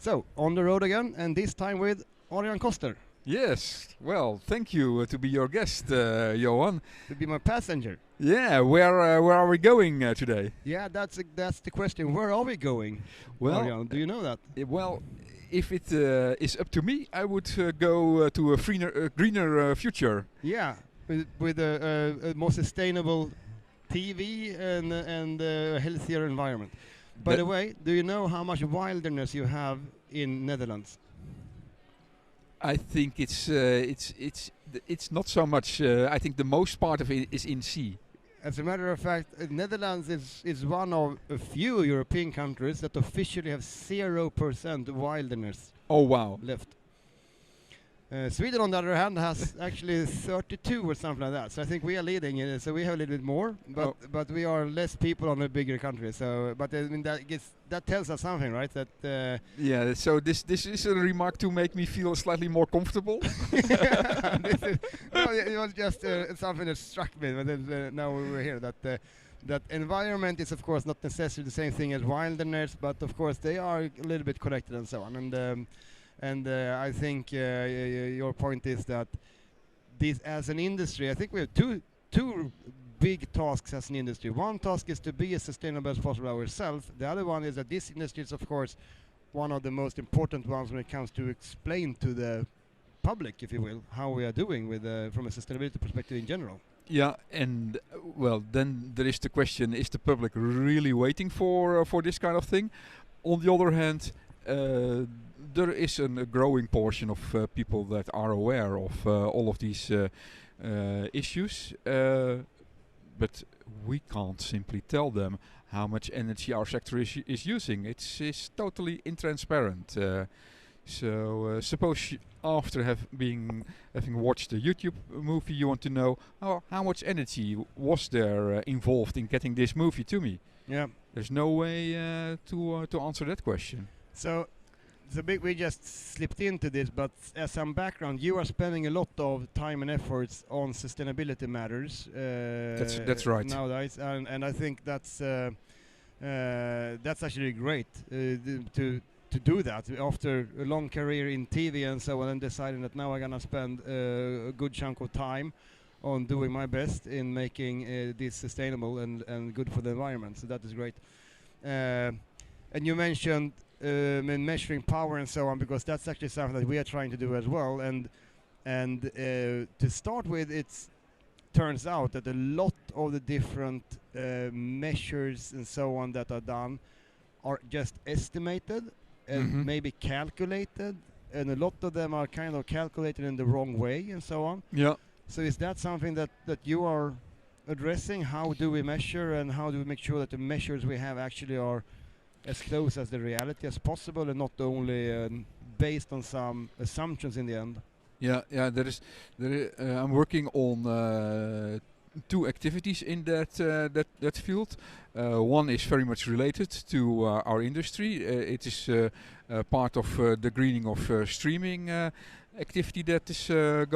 So, on the road again, and this time with Arian Koster. Yes, well, thank you to be your guest, Johan. To be my passenger. Yeah, where are we going today? Yeah, that's the question. Where are we going, Well, Arian? Do you know that? Well, if it is up to me, I would go to a greener future. Yeah, with a more sustainable TV and a healthier environment. By the way, do you know how much wilderness you have in Netherlands? I think it's not so much. I think the most part of it is in sea. As a matter of fact, Netherlands is one of a few European countries that officially have 0% wilderness Oh wow! left. Sweden, on the other hand, has actually 32 or something like that. So I think we are leading. So we have a little bit more, but we are less people on a bigger country. So, but I mean that tells us something, right? That yeah. So this is a remark to make me feel slightly more comfortable. it was just something that struck me. But then, now we were here that environment is of course not necessarily the same thing as wilderness, but of course they are a little bit connected and so on. And I think your point is that this, as an industry, I think we have two big tasks as an industry. One task is to be as sustainable as possible ourselves. The other one is that this industry is, of course, one of the most important ones when it comes to explain to the public, if you will, how we are doing with from a sustainability perspective in general. Yeah, and well, then there is the question: is the public really waiting for this kind of thing? On the other hand, there is a growing portion of people that are aware of all of these issues, but we can't simply tell them how much energy our sector is using. It's totally intransparent. So suppose after having watched the YouTube movie, you want to know how much energy was there involved in getting this movie to me. Yeah, there's no way to answer that question. So we just slipped into this, but as some background, you are spending a lot of time and efforts on sustainability matters. That's right. Nowadays, and I think that's actually great to do that after a long career in TV and so on, and deciding that now I'm gonna spend a good chunk of time on doing my best in making this sustainable and good for the environment. So that is great. And you mentioned measuring power and so on, because that's actually something that we are trying to do as well. And to start with, it turns out that a lot of the different measures and so on that are done are just estimated and maybe calculated, and a lot of them are kind of calculated in the wrong way and so on. Yeah. So is that something that you are addressing? How do we measure, and how do we make sure that the measures we have actually are as close as the reality as possible, and not only based on some assumptions in the end? Yeah. I'm working on two activities in that field. One is very much related to our industry. It is part of the greening of streaming activity that is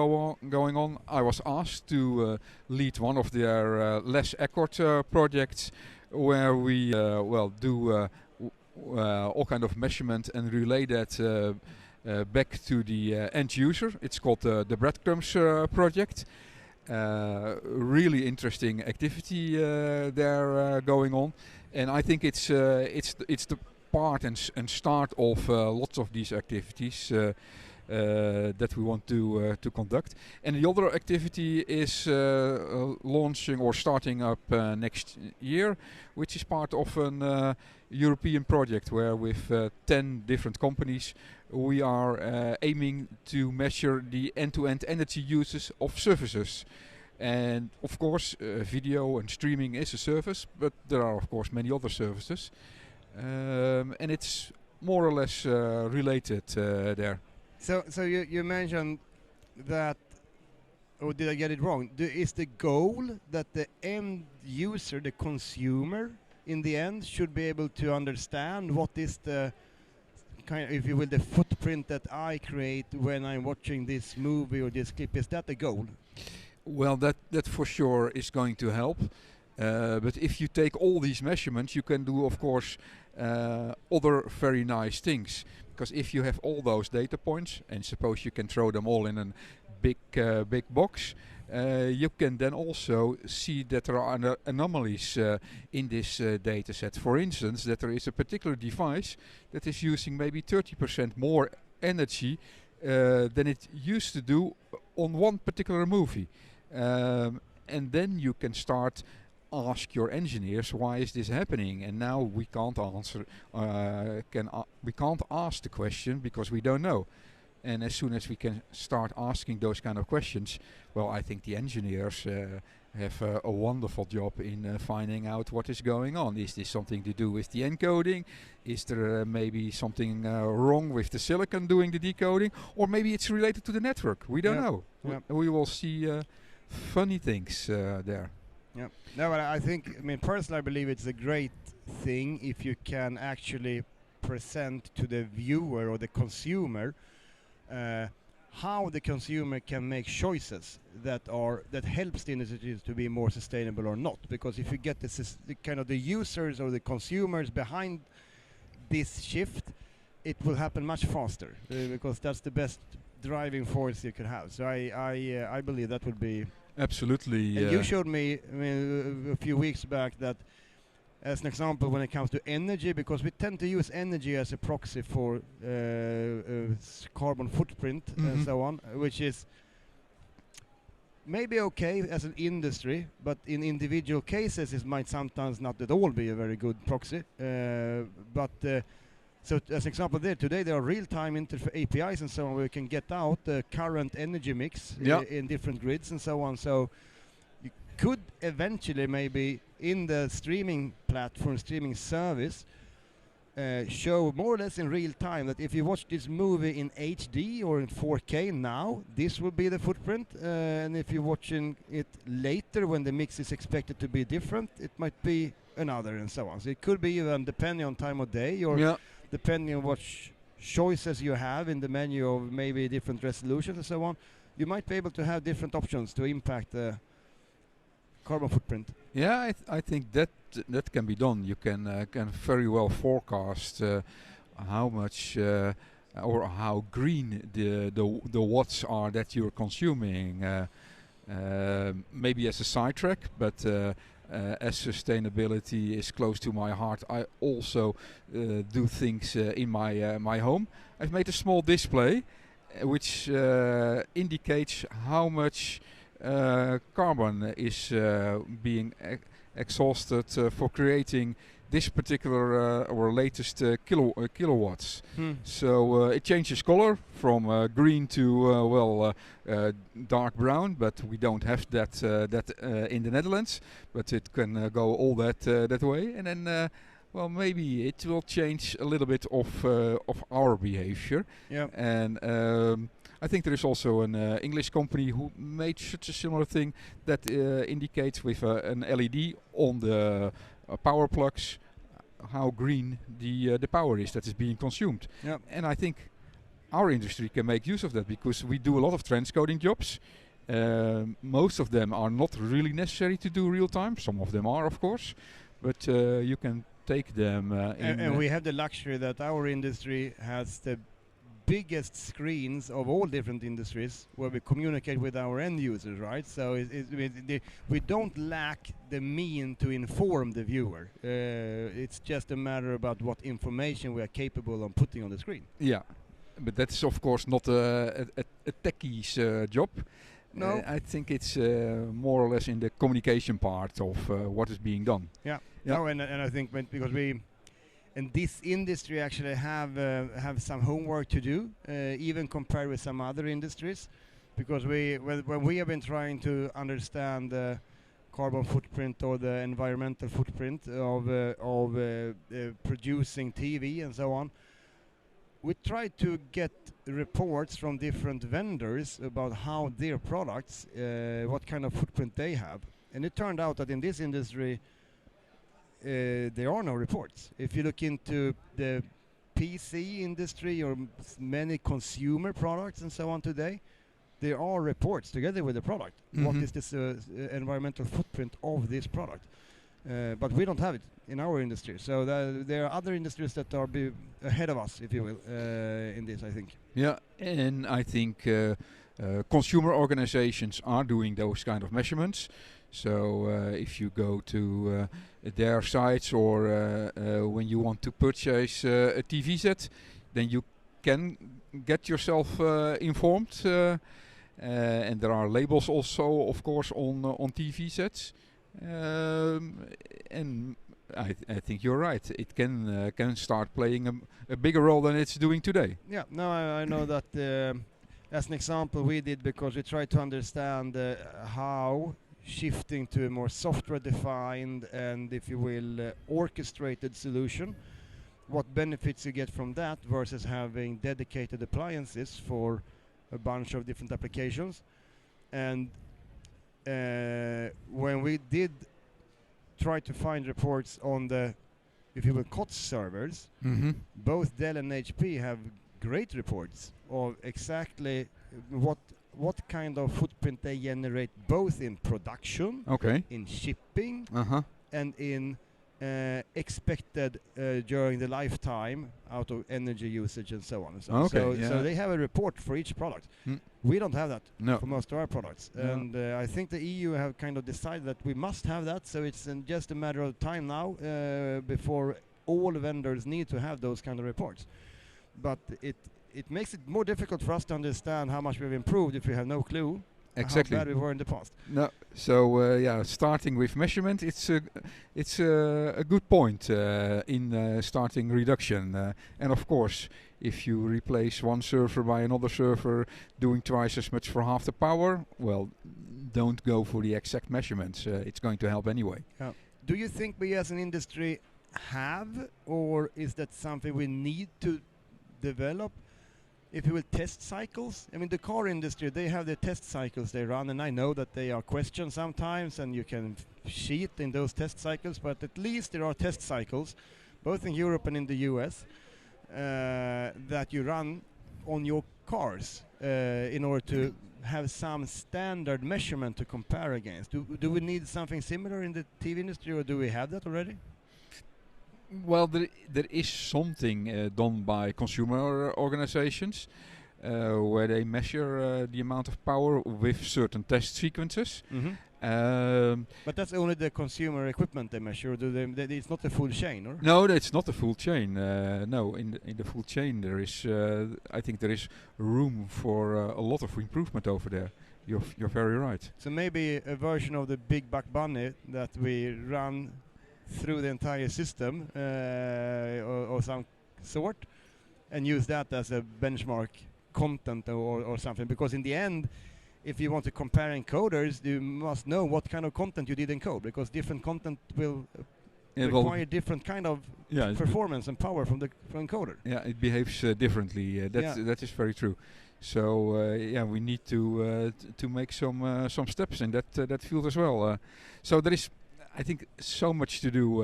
going on. I was asked to lead one of their less accord projects, where we do all kind of measurement and relay that back to the end user. It's called the Breadcrumbs project. Really interesting activity there going on, and I think it's the part and start of lots of these activities that we want to conduct. And the other activity is launching or starting up next year, which is part of an European project where with 10 different companies we are aiming to measure the end-to-end energy uses of services. And of course video and streaming is a service, but there are of course many other services, and it's more or less related there. So you mentioned that, or did I get it wrong? Is the goal that the end user, the consumer, in the end should be able to understand what is the kind of, if you will, the footprint that I create when I'm watching this movie or this clip? Is that the goal? Well, that for sure is going to help. But if you take all these measurements, you can do, of course, other very nice things. because if you have all those data points, and suppose you can throw them all in a big box, you can then also see that there are anomalies in this data set. For instance, that there is a particular device that is using maybe 30% more energy than it used to do on one particular movie. And then you can start ask your engineers, why is this happening? And now we can't answer, we can't ask the question because we don't know. And as soon as we can start asking those kind of questions, well, I think the engineers have a wonderful job in finding out what is going on. Is this something to do with the encoding? Is there maybe something wrong with the silicon doing the decoding? Or maybe it's related to the network. We don't know. We will see funny things there. Yeah. No, but I think, I mean, personally, I believe it's a great thing if you can actually present to the viewer or the consumer how the consumer can make choices that helps the industry to be more sustainable or not. Because if you get the kind of the users or the consumers behind this shift, it will happen much faster because that's the best driving force you can have. So I believe that would be absolutely. And you showed me, I mean, a few weeks back that, as an example, when it comes to energy, because we tend to use energy as a proxy for carbon footprint and so on, which is maybe okay as an industry, but in individual cases it might sometimes not at all be a very good proxy. So as an example today there are real-time APIs and so on where you can get out the current energy mix in different grids and so on. So you could eventually maybe in the streaming platform, streaming service, show more or less in real time that if you watch this movie in HD or in 4K now, this will be the footprint, and if you're watching it later when the mix is expected to be different, it might be another and so on. So it could be even depending on time of day or depending on what choices you have in the menu of maybe different resolutions and so on, you might be able to have different options to impact the carbon footprint. Yeah, I think that can be done. You can very well forecast how much or how green the watts are that you're consuming. Maybe as a sidetrack, but as sustainability is close to my heart, I also do things in my home. I've made a small display which indicates how much carbon is being exhausted for creating this particular or latest kilowatts. So it changes color from green to dark brown, but we don't have that in the Netherlands. But it can go all that way, and then maybe it will change a little bit of our behavior. Yeah. And I think there is also an English company who made such a similar thing that indicates with an LED on the power plugs how green the power is that is being consumed. Yep. And I think our industry can make use of that because we do a lot of transcoding jobs. Most of them are not really necessary to do real time. Some of them are, of course, but you can take them and we have the luxury that our industry has the biggest screens of all different industries where we communicate with our end users, right? So we don't lack the mean to inform the viewer. It's just a matter about what information we are capable of putting on the screen. Yeah, but that's of course not a techie's job. No, I think it's more or less in the communication part of what is being done. Yeah. No, and I think because we. And this industry actually have some homework to do, even compared with some other industries, because when we have been trying to understand the carbon footprint or the environmental footprint of producing TV and so on, we try to get reports from different vendors about how their products, what kind of footprint they have, and it turned out that in this industry. There are no reports. If you look into the PC industry or many consumer products and so on today, there are reports together with the product. What is this environmental footprint of this product? But we don't have it in our industry. So there are other industries that are ahead of us, if you will, in this, I think. Yeah, and I think consumer organizations are doing those kind of measurements. So if you go to their sites or when you want to purchase a TV set, then you can get yourself informed. And there are labels also, of course, on TV sets. And I think you're right. It can start playing a bigger role than it's doing today. Yeah, no, I know that as an example we did, because we tried to understand how shifting to a more software-defined and, if you will, orchestrated solution, what benefits you get from that versus having dedicated appliances for a bunch of different applications. And when we did try to find reports on the, if you will, COTS servers, both Dell and HP have great reports of exactly what kind of footprint they generate, both in production, in shipping, and in expected during the lifetime out of energy usage and so on and so on. So they have a report for each product. We don't have that for most of our products. And I think the EU have kind of decided that we must have that, so it's just a matter of time now before all vendors need to have those kind of reports. But it makes it more difficult for us to understand how much we've improved if we have no clue exactly how bad we were in the past. No, so starting with measurement, it's a good point in starting reduction. And of course, if you replace one server by another server doing twice as much for half the power, well, don't go for the exact measurements. It's going to help anyway. Do you think we as an industry have, or is that something we need to develop? If you will, test cycles. I mean, the car industry, they have their test cycles they run, and I know that they are questioned sometimes, and you can cheat in those test cycles, but at least there are test cycles, both in Europe and in the US, that you run on your cars in order to have some standard measurement to compare against. Do we need something similar in the TV industry, or do we have that already? Well, there is something done by consumer organizations where they measure the amount of power with certain test sequences. But that's only the consumer equipment they measure. It's not the full chain, or? No, it's not the full chain. No, in the full chain there is, I think there is room for a lot of improvement over there. You're very right. So maybe a version of the Big Buck Bunny that we run through the entire system or some sort, and use that as a benchmark content or something, because in the end, if you want to compare encoders, you must know what kind of content you did encode, because different content will require different kind of performance and power from the encoder. Yeah, it behaves differently. That is very true. So we need to make some steps in that field as well. So there is, I think, so much to do,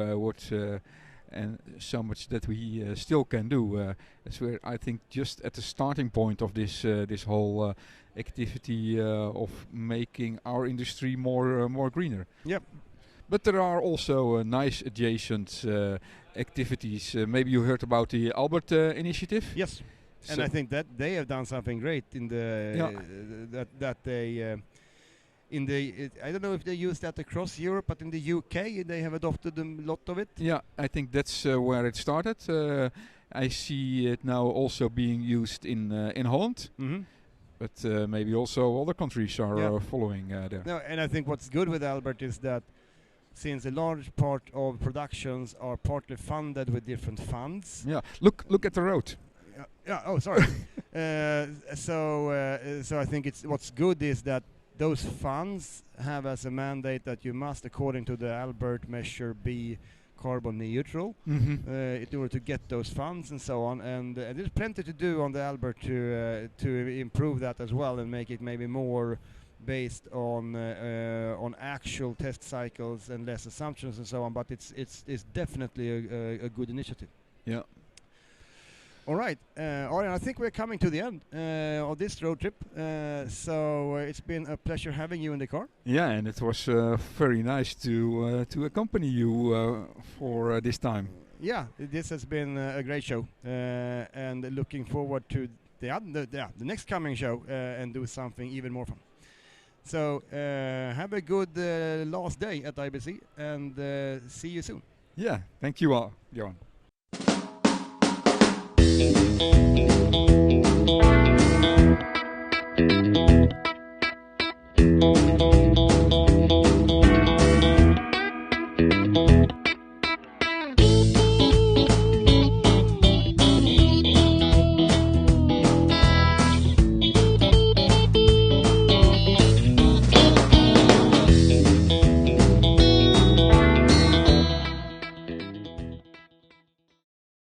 and so much that we still can do. That's where I think just at the starting point of this whole activity of making our industry more greener. Yep. But there are also nice adjacent activities. Maybe you heard about the Albert initiative. Yes, and I think that they have done something great in the that they. I don't know if they use that across Europe, but in the UK they have adopted a lot of it. Yeah, I think that's where it started. I see it now also being used in Holland, but maybe also other countries are following there. No, and I think what's good with Albert is that since a large part of productions are partly funded with different funds. Yeah, look at the road. Oh, sorry. So I think what's good is that those funds have as a mandate that you must, according to the Albert measure, be carbon neutral in order to get those funds and so on. And there's plenty to do on the Albert to improve that as well and make it maybe more based on actual test cycles and less assumptions and so on. But it's definitely a good initiative. Yeah. All right, Arian, I think we're coming to the end of this road trip. So it's been a pleasure having you in the car. Yeah, and it was very nice to accompany you for this time. Yeah, this has been a great show, and looking forward to the next coming show and do something even more fun. So have a good last day at IBC, and see you soon. Yeah, thank you all, Johan.